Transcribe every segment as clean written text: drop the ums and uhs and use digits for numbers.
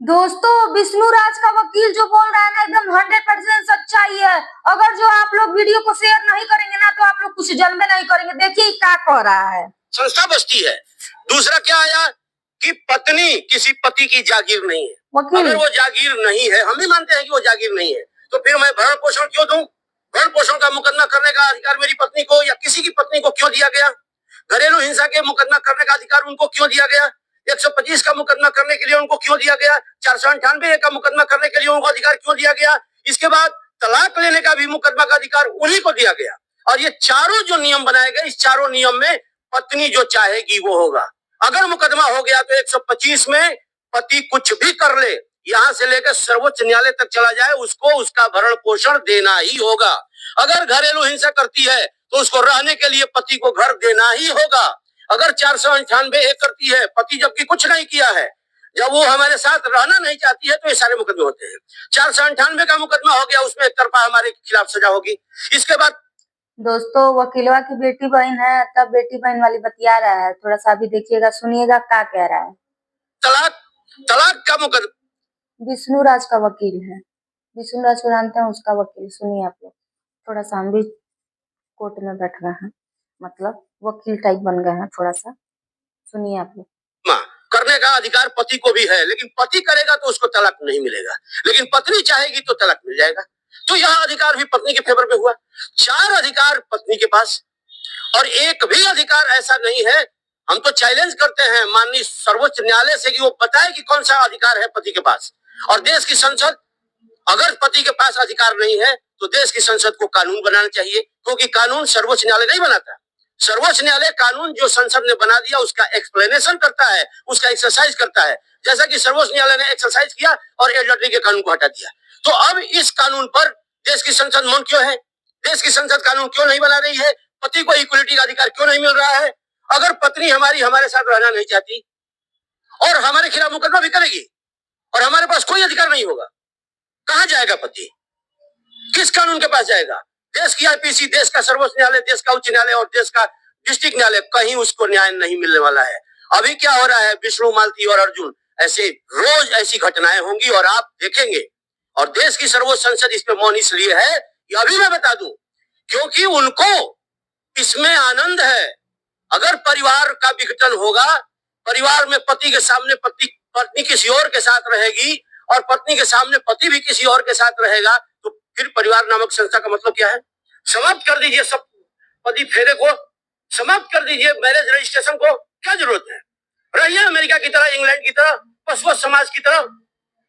दोस्तों, विष्णु राज का वकील जो बोल रहा है ना, एकदम 100% सच्चाई है। अगर जो आप लोग वीडियो को शेयर नहीं करेंगे ना, तो आप लोग कुछ जन्मे नहीं करेंगे। देखिए क्या कह रहा है। संस्था बचती है। दूसरा क्या आया कि पत्नी किसी पति की जागीर नहीं है। वकील, अगर वो जागीर नहीं है, हम भी मानते हैं कि वो जागीर नहीं है, तो फिर मैं भरण पोषण क्यों दूं? भरण पोषण का मुकदमा करने का अधिकार मेरी पत्नी को या किसी की पत्नी को क्यों दिया गया? घरेलू हिंसा के मुकदमा करने का अधिकार उनको क्यों दिया गया? 125 का मुकदमा करने के लिए उनको क्यों दिया गया? 498 का मुकदमा करने के लिए उनको अधिकार क्यों दिया गया? इसके बाद तलाक लेने का भी मुकदमा का अधिकार उन्हीं को दिया गया। और ये चारों जो नियम बनाए गए, इस चारों नियम में पत्नी जो चाहेगी वो होगा। अगर मुकदमा हो गया तो 125 में पति कुछ भी कर ले, यहां से लेकर सर्वोच्च न्यायालय तक चला जाए, उसको उसका भरण पोषण देना ही होगा। अगर घरेलू हिंसा करती है तो उसको रहने के लिए पति को घर देना ही होगा। अगर 498 करती है, पति जबकि कुछ नहीं किया है, जब वो हमारे साथ रहना नहीं चाहती है, तो ये सारे मुकदमे होते हैं। 498 का मुकदमा हो गया, उसमें एक तरफा हमारे खिलाफ सजा होगी। इसके बाद दोस्तों, वकीलवा की बेटी बहन है, तब बेटी बहन वाली बतिया रहा है। थोड़ा सा भी देखिएगा, सुनिएगा क्या कह रहा है। तलाक तलाक का मुकदमा विष्णु राज का वकील है। विष्णु राज को जानते हैं, उसका वकील। सुनिए आप लोग, थोड़ा सा हम भी कोर्ट में बैठ गए हैं, मतलब वकील टाइप बन गए हैं थोड़ा सा। सुनिए आप लोग। करने का अधिकार पति को भी है, लेकिन पति करेगा तो उसको तलाक नहीं मिलेगा, लेकिन पत्नी चाहेगी तो तलाक मिल जाएगा। तो यह अधिकार भी पत्नी के फेवर में हुआ। 4 अधिकार पत्नी के पास और एक भी अधिकार ऐसा नहीं है। हम तो चैलेंज करते हैं माननीय सर्वोच्च न्यायालय से कि वो बताए कि कौन सा अधिकार है पति के पास। और देश की संसद, अगर पति के पास अधिकार नहीं है तो देश की संसद को कानून बनाना चाहिए, क्योंकि कानून सर्वोच्च न्यायालय नहीं बनाता। सर्वोच्च न्यायालय कानून जो संसद ने बना दिया उसका एक्सप्लेनेशन करता है, उसका एक्सरसाइज करता है, जैसा कि सर्वोच्च न्यायालय ने एक्सरसाइज किया और एडल्ट्री के कानून को हटा दिया। तो अब इस कानून पर देश की संसद मौन क्यों है? देश की संसद कानून क्यों नहीं बना रही है? पति को इक्वलिटी का अधिकार क्यों नहीं मिल रहा है? अगर पत्नी हमारे साथ रहना नहीं चाहती और हमारे खिलाफ मुकदमा भी करेगी और हमारे पास कोई अधिकार नहीं होगा, कहां जाएगा पति? किस कानून के पास जाएगा? देश की आईपीसी, देश का सर्वोच्च न्यायालय, देश का उच्च न्यायालय और देश का डिस्ट्रिक्ट न्यायालय, कहीं उसको न्याय नहीं मिलने वाला है। अभी क्या हो रहा है, विष्णु, मालती और अर्जुन, ऐसे रोज ऐसी घटनाएं होंगी और आप देखेंगे। और देश की सर्वोच्च संसद इस पे मौन इसलिए है, ये अभी मैं बता दूं, क्योंकि उनको इसमें आनंद है। अगर परिवार का विघटन होगा, परिवार में पति के सामने पत्नी किसी और के साथ रहेगी और पत्नी के सामने पति भी किसी और के साथ रहेगा, तो फिर परिवार नामक संस्था का मतलब क्या है? समाप्त कर दीजिए सब पति फेरे को, समाप्त कर दीजिए मैरिज रजिस्ट्रेशन को। क्या जरूरत है? रहिए अमेरिका की तरह, इंग्लैंड की तरह, पशु समाज की तरह।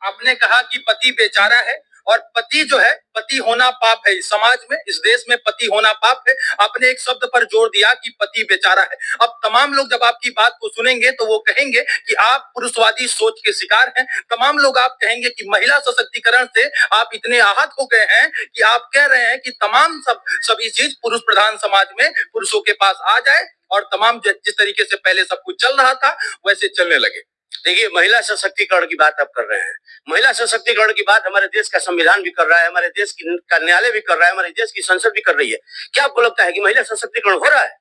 आपने कहा कि पति बेचारा है और पति जो है, पति होना पाप है। इस समाज में, इस देश में पति होना पाप है। आपने एक शब्द पर जोर दिया कि पति बेचारा है। अब तमाम लोग जब आपकी बात को सुनेंगे तो वो कहेंगे कि आप पुरुषवादी सोच के शिकार हैं। तमाम लोग आप कहेंगे कि महिला सशक्तिकरण से आप इतने आहत हो गए हैं कि आप कह रहे हैं कि तमाम सभी चीज पुरुष प्रधान समाज में पुरुषों के पास आ जाए और तमाम जिस तरीके से पहले सब कुछ चल रहा था वैसे चलने लगे। देखिए, महिला सशक्तिकरण की बात आप कर रहे हैं। महिला सशक्तिकरण की बात हमारे देश का संविधान भी कर रहा है, हमारे देश का न्यायालय भी कर रहा है, हमारे देश की संसद भी कर रही है। क्या आपको लगता है कि महिला सशक्तिकरण हो रहा है?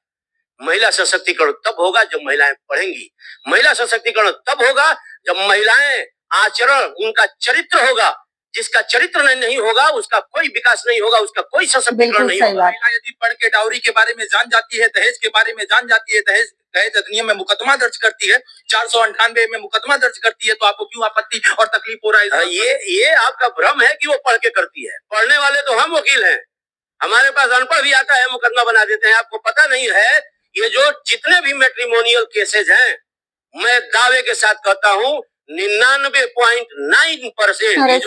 महिला सशक्तिकरण तब होगा जब महिलाएं पढ़ेंगी। महिला सशक्तिकरण तब होगा जब महिलाएं आचरण, उनका चरित्र होगा। जिसका चरित्र नहीं होगा उसका कोई विकास नहीं होगा, उसका कोई सशक्तिकरण नहीं होगा। महिला यदि पढ़ के डाउरी के बारे में जान जाती है, दहेज के बारे में जान जाती है, दहेज अधिनियम में मुकदमा दर्ज करती है, 498 में मुकदमा दर्ज करती है, तो आपको क्यों आपत्ति और तकलीफ हो रहा है? ये आपका भ्रम है कि वो पढ़ के करती है। पढ़ने वाले तो हम वकील हैं, हमारे पास अनपढ़ भी आता है, मुकदमा बना देते हैं। आपको पता नहीं है, ये जो जितने भी मैट्रिमोनियल केसेज हैं, मैं दावे के साथ कहता हूँ 99.9%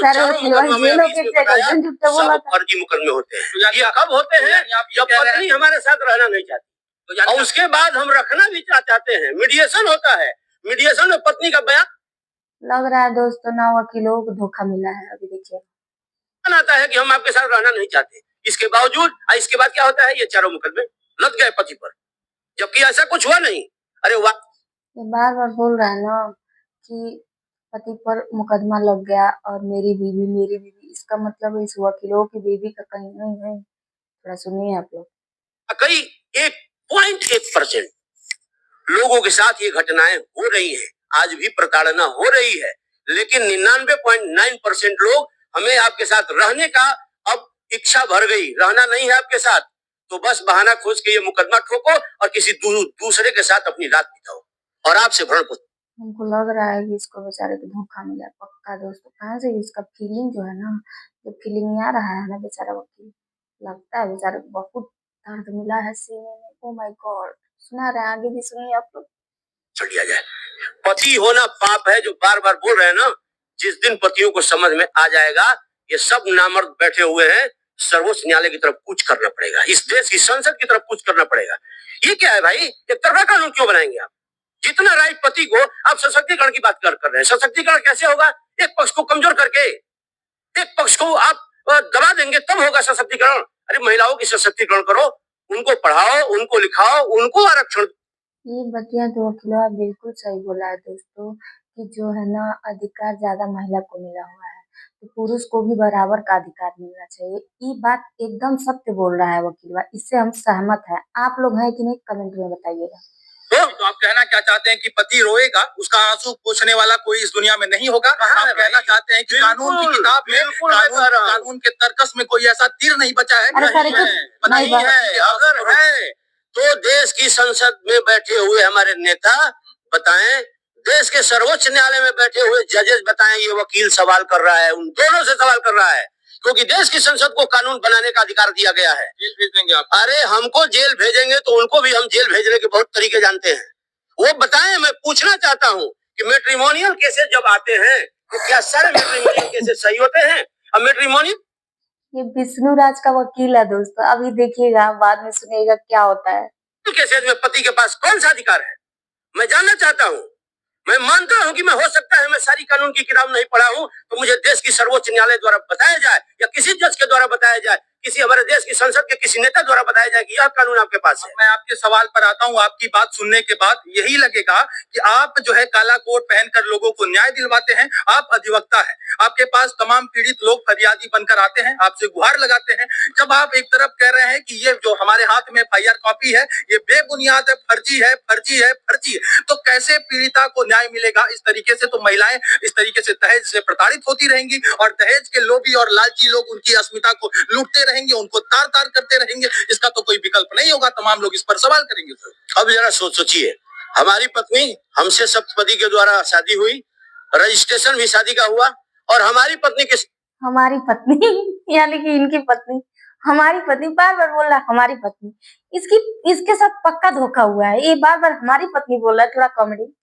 सब फर्जी मुकदमे होते हैं। ये कब होते हैं? जब पत्नी हमारे साथ रहना नहीं चाहती और उसके बाद हम रखना भी चाहते हैं, मीडिएशन होता है। मीडिएशन में पत्नी का बयान लग रहा है दोस्तों ना, वकीलों को धोखा मिला है। अभी देखिए आता है कि हम आपके साथ रहना नहीं चाहते, इसके बावजूद इसके बाद क्या होता है, ये चारों मुकदमे लग गए पति पर, जबकि ऐसा कुछ हुआ नहीं। अरे वाह, बार बार बोल रहा है ना कि पति पर मुकदमा लग गया और मेरी बीवी, इसका मतलब इस वकीलों की बीवी का कहीं नहीं है। थोड़ा सुनिए आप लोग। कई 1.1% लोगों के साथ ये घटनाएं हो रही हैं, आज भी प्रताड़ना हो रही है, लेकिन 99.9% लोग हमें आपके साथ रहने का अब इच्छा भर गई, रहना नहीं है आपके साथ, तो बस बहाना खोज के ये मुकदमा ठोको और किसी दूसरे के साथ अपनी रात बिताओ और आपसे भरण पोषण। हमको लग रहा है कि इसको बेचारे को धोखा मिला है, पक्का दोस्तों। कहाँ से इसका फीलिंग जो है ना, जो फीलिंग आ रहा है ना बेचारा वकील, लगता है बेचारे को बहुत दर्द मिला है सीने में। ओ माय गॉड, सुना रहे हैं, आगे भी सुनिए आप लोग। चढ़ लिया जाए। पति होना पाप है जो बार बार बोल रहे हैं ना, जिस दिन पतियों को समझ में आ जाएगा ये सब नामर्द बैठे हुए हैं, सर्वोच्च न्यायालय की तरफ कूच करना पड़ेगा, इस देश की संसद की तरफ कूच करना पड़ेगा। ये क्या है भाई, एक तरफा कानून क्यों बनाएंगे आप? जितना राइट पति को, आप सशक्तिकरण की बात कर रहे हैं। सशक्तिकरण कैसे होगा? एक पक्ष को कमजोर करके, एक पक्ष को आप दबा देंगे तब होगा सशक्तिकरण। अरे महिलाओं की सशक्तिकरण करो, उनको पढ़ाओ, उनको लिखाओ, उनको आरक्षण। ये बतिया तो वकीलवा बिल्कुल सही बोला है दोस्तों, कि जो है ना अधिकार ज्यादा महिला को मिला हुआ है, तो पुरुष को भी बराबर का अधिकार मिलना चाहिए। ये बात एकदम सत्य बोल रहा है वकीलवा, इससे हम सहमत हैं। आप लोग हैं कि नहीं, कमेंट में बताइएगा। तो आप कहना क्या चाहते हैं कि पति रोएगा, उसका आंसू पोंछने वाला कोई इस दुनिया में नहीं होगा? आप कहना चाहते हैं कि कानून की किताब में, कानून के तर्कस में कोई ऐसा तीर नहीं बचा है? नहीं है। अगर है तो देश की संसद में बैठे हुए हमारे नेता बताएं, देश के सर्वोच्च न्यायालय में बैठे हुए जजेस बताएं। ये वकील सवाल कर रहा है, उन दोनों से सवाल कर रहा है, क्योंकि देश की संसद को कानून बनाने का अधिकार दिया गया है। जेल भेज देंगे आप? अरे हमको जेल भेजेंगे तो उनको भी हम जेल भेजने के बहुत तरीके जानते हैं, वो बताएं। मैं पूछना चाहता हूँ कि मैट्रिमोनियल केसेस जब आते हैं तो क्या सारे मैट्रिमोनियल केसेस सही होते हैं? अब मैट्रिमोनियल, ये विष्णु राज का वकील है दोस्तों, अभी देखिएगा, बाद में सुनिएगा क्या होता है। केसेस में पति के पास कौन सा अधिकार है, मैं जानना चाहता हूँ। मैं मानता हूं कि मैं, हो सकता है मैं सारी कानून की किताब नहीं पढ़ा हूं, तो मुझे देश की सर्वोच्च न्यायालय द्वारा बताया जाए या किसी जज के द्वारा बताया जाए, किसी हमारे देश की संसद के किसी नेता द्वारा बताया जाए कि यह कानून आपके पास है। मैं आपके सवाल पर आता हूं। आपकी बात सुनने के बाद यही लगेगा कि आप जो है काला कोट पहनकर लोगों को न्याय दिलवाते हैं, आप अधिवक्ता हैं। आपके पास तमाम पीड़ित लोग फरियादी बनकर आते हैं, आपसे गुहार लगाते हैं। जब आप एक तरफ कह रहे हैं कि ये जो हमारे हाथ में FIR कॉपी है ये बेबुनियाद है, फर्जी है, फर्जी है, फर्जी है, तो कैसे पीड़िता को न्याय मिलेगा? इस तरीके से तो महिलाएं इस तरीके से दहेज से प्रताड़ित होती रहेंगी और दहेज के लोभी और लालची लोग उनकी अस्मिता को लूटते रहेंगे, उनको तार तार करते रहेंगे। इसका तो कोई विकल्प नहीं होगा, तमाम लोग इस पर सवाल करेंगे। अब जरा सोचिए, हमारी पत्नी हमसे सप्तपदी के द्वारा शादी हुई, रजिस्ट्रेशन भी शादी का हुआ, और हमारी पत्नी यानी कि इनकी पत्नी, हमारी पत्नी बार बार बोल रहा है हमारी पत्नी, इसके साथ पक्का धोखा हुआ है। ये बार बार हमारी पत्नी बोल रहा है, थोड़ा कॉमेडी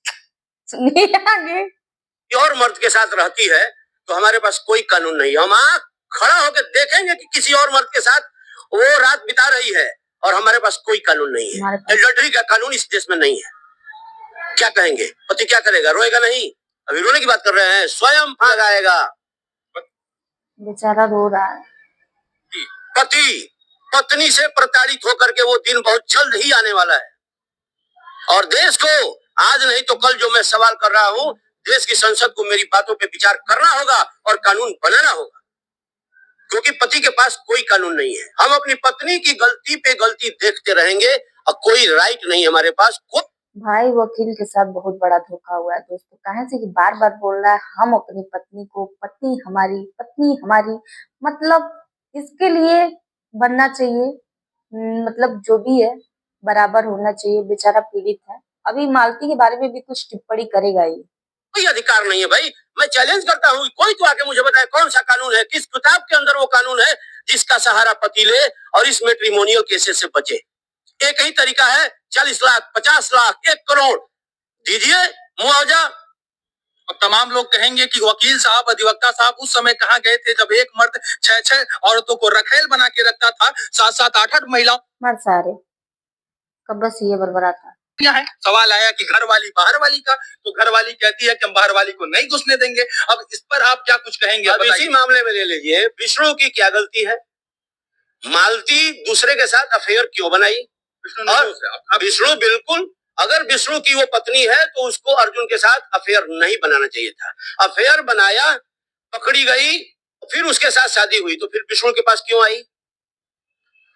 सुनिए आगे। और मर्द के साथ रहती है तो हमारे पास कोई कानून नहीं है। हम आंख खड़ा होकर देखेंगे कि किसी और मर्द के साथ वो रात बिता रही है और हमारे पास कोई कानून नहीं है। एडल्टरी का कानून इस देश में नहीं है। क्या कहेंगे? पति क्या करेगा? रोएगा नहीं? अभी रोने की बात कर रहे हैं, स्वयं लगाएगा। बेचारा रो रहा है। पति पत्नी से प्रताड़ित होकर के वो दिन बहुत जल्द ही आने वाला है, और देश को आज नहीं तो कल जो मैं सवाल कर रहा हूँ, देश की संसद को मेरी बातों पे विचार करना होगा और कानून बनाना होगा, क्योंकि पति के पास कोई कानून नहीं है। हम अपनी पत्नी की गलती पे गलती देखते रहेंगे और कोई राइट नहीं हमारे पास। भाई वकील के साथ बहुत बड़ा धोखा हुआ है दोस्तों। कहाँ से कि बार बार बोल रहा है हम अपनी पत्नी को, पत्नी हमारी, मतलब इसके लिए बनना चाहिए, मतलब जो भी है बराबर होना चाहिए। बेचारा पीड़ित है, अभी मालती के बारे में भी कुछ टिप्पणी करेगा ये। कोई अधिकार नहीं है भाई। मैं चैलेंज करता हूँ, कोई तो आके मुझे बताए कौन सा कानून है, किस किताब के अंदर वो कानून है जिसका सहारा पति ले और इस मैट्रिमोनियल केसेस से बचे। एक ही तरीका है, 40 लाख, 50 लाख, 1 करोड़ दीजिए मुआवजा। और तमाम लोग कहेंगे कि वकील साहब, अधिवक्ता साहब उस समय कहाँ गए थे जब एक मर्द 6 औरतों को रखेल बना के रखता था, 7 8 महिलाओं मर सारे कब बस ये बरबराता है। सवाल आया कि घर वाली बाहर वाली का, तो घर वाली कहती है कि हम बाहर वाली को नहीं घुसने देंगे। अब इस पर आप क्या कुछ कहेंगे? अब इसी मामले में ले लीजिए, विष्णु की क्या गलती है? मालती दूसरे के साथ अफेयर क्यों बनाई? और विष्णु बिल्कुल, अगर विष्णु की वो पत्नी है तो उसको अर्जुन के साथ अफेयर नहीं बनाना चाहिए था। अफेयर बनाया, पकड़ी गई, फिर उसके साथ शादी हुई, तो फिर विष्णु के पास क्यों आई?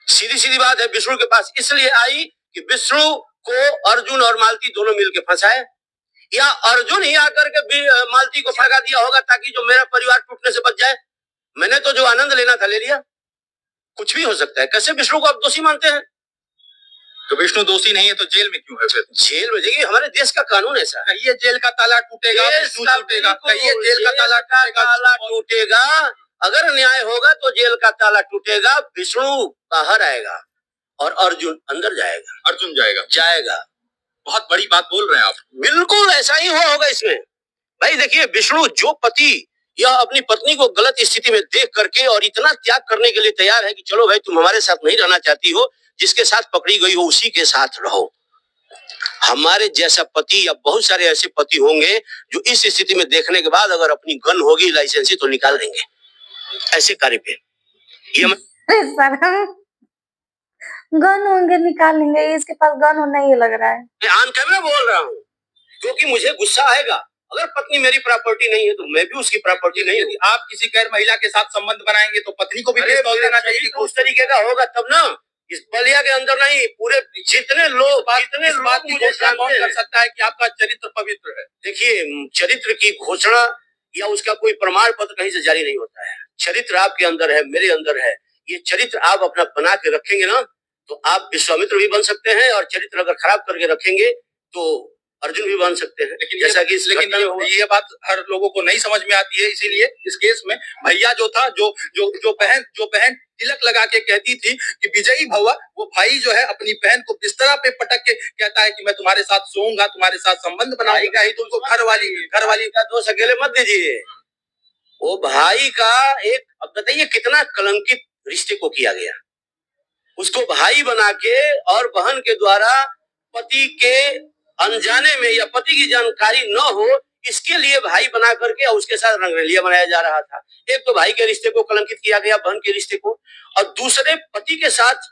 सीधी सीधी बात है, विष्णु के पास इसलिए आई कि विष्णु को अर्जुन और मालती दोनों मिलकर फंसाए, या अर्जुन ही आकर के मालती को भगा दिया होगा ताकि जो मेरा परिवार टूटने से बच जाए? मैंने तो जो आनंद लेना था ले लिया। कुछ भी हो सकता है। कैसे विष्णु को आप दोषी मानते हैं? तो विष्णु दोषी नहीं है तो जेल में क्यों है फिर? जेल में देखिए, हमारे देश का कानून ऐसा है। कहिए जेल का ताला टूटेगा, विष्णु टूटेगा। कहिए जेल का ताला टूटेगा। अगर न्याय होगा तो जेल का ताला टूटेगा, विष्णु बाहर आएगा और अर्जुन अंदर जाएगा। अर्जुन जाएगा। जाएगा। बहुत बड़ी बात बोल रहे हैं आप। बिल्कुल ऐसा ही हुआ होगा इसमें। भाई देखिए, विष्णु जो पति या अपनी पत्नी को गलत स्थिति में देख करके और इतना त्याग करने के लिए तैयार है कि चलो भाई तुम हमारे साथ नहीं रहना चाहती हो, जिसके साथ पकड़ी गई हो उसी के साथ रहो। हमारे जैसा पति या बहुत सारे ऐसे पति होंगे जो इस स्थिति में देखने के बाद अगर अपनी गन होगी लाइसेंसी तो निकाल देंगे ऐसे कार्य पे। ये गन होंगे निकाल लेंगे, इसके पास गन होना ही लग रहा है। मैं ऑन कैमरा बोल रहा हूँ क्योंकि मुझे गुस्सा आएगा। अगर पत्नी मेरी प्रॉपर्टी नहीं है तो मैं भी उसकी प्रॉपर्टी नहीं हूँ। आप किसी गैर महिला के साथ संबंध बनाएंगे तो पत्नी को भी प्रस्ताव देना चाहिए कि उस तरीके का होगा तब ना। इस बलिया के अंदर नहीं, पूरे जितने लोग बात की घोषणा कौन कर सकता है कि आपका चरित्र पवित्र है? देखिए, चरित्र की घोषणा या उसका कोई प्रमाण पत्र कहीं से जारी नहीं होता है। चरित्र आपके अंदर है, मेरे अंदर है। ये चरित्र आप अपना बना के रखेंगे ना तो आप विश्वामित्र भी बन सकते हैं, और चरित्र अगर खराब करके रखेंगे तो अर्जुन भी बन सकते हैं। लेकिन जैसा कि ये बात हर लोगों को नहीं समझ में आती है। इसीलिए इस केस में भैया जो था, जो बहन तिलक लगा के कहती थी कि विजयी भवा, वो भाई जो है अपनी बहन को बिस्तर पे पटक के कहता है कि मैं तुम्हारे साथ सोऊंगा, तुम्हारे साथ संबंध बनाऊंगा ही। तुमको घर वाली का दोष अकेले मत दीजिए। वो भाई का एक, अब बताइए कितना कलंकित रिश्ते को किया गया। उसको भाई बना के और बहन के द्वारा पति के अनजाने में या पति की जानकारी न हो इसके लिए भाई बना करके और उसके साथ रंगरेलिया बनाया जा रहा था। एक तो भाई के रिश्ते को कलंकित किया गया, बहन के रिश्ते को, और दूसरे पति के साथ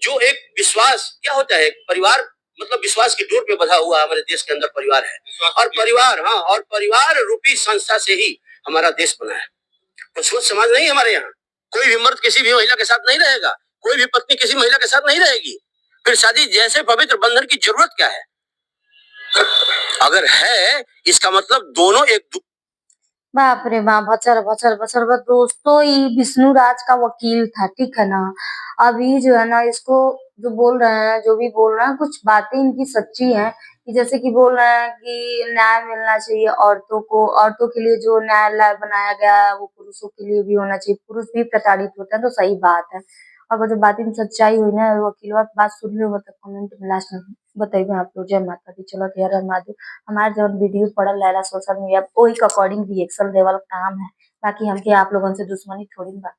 जो एक विश्वास क्या होता है, परिवार मतलब विश्वास की डोर पे बंधा हुआ हमारे देश के अंदर परिवार है। और परिवार, हाँ, और परिवार रूपी संस्था से ही हमारा देश बना है। कुछ समाज नहीं हमारे यहाँ। कोई भी मर्द किसी भी महिला के साथ नहीं रहेगा, कोई भी पत्नी किसी महिला के साथ नहीं रहेगी। फिर शादी जैसे पवित्र बंधन की जरूरत क्या है? अगर है इसका मतलब दोनों एक बाप रे बाप, भचर भचर भचर भचर। दोस्तों, ये विष्णु राज का वकील था, ठीक है ना। अभी जो है ना, इसको जो बोल रहे हैं, जो भी बोल रहे हैं, कुछ बातें इनकी सच्ची हैं कि जैसे कि बोल रहे हैं कि न्याय मिलना चाहिए औरतों को। औरतों के लिए जो न्यायालय बनाया गया है वो पुरुषों के लिए भी होना चाहिए। पुरुष भी प्रताड़ित होते हैं तो सही बात है। और जो बात इन सच्चाई हुई ना, वकीलवा की बात सुन लो, मतलब कमेंट में लास्ट में बताइए आप लोग। जय माता दी। चलो यार महादेव, हमारे जब वीडियो पड़ल रहेला सोशल मीडिया ओही के अकॉर्डिंग रिएक्शन देवल काम है। बाकी हमके आप लोगन से दुश्मनी थोड़ी बा।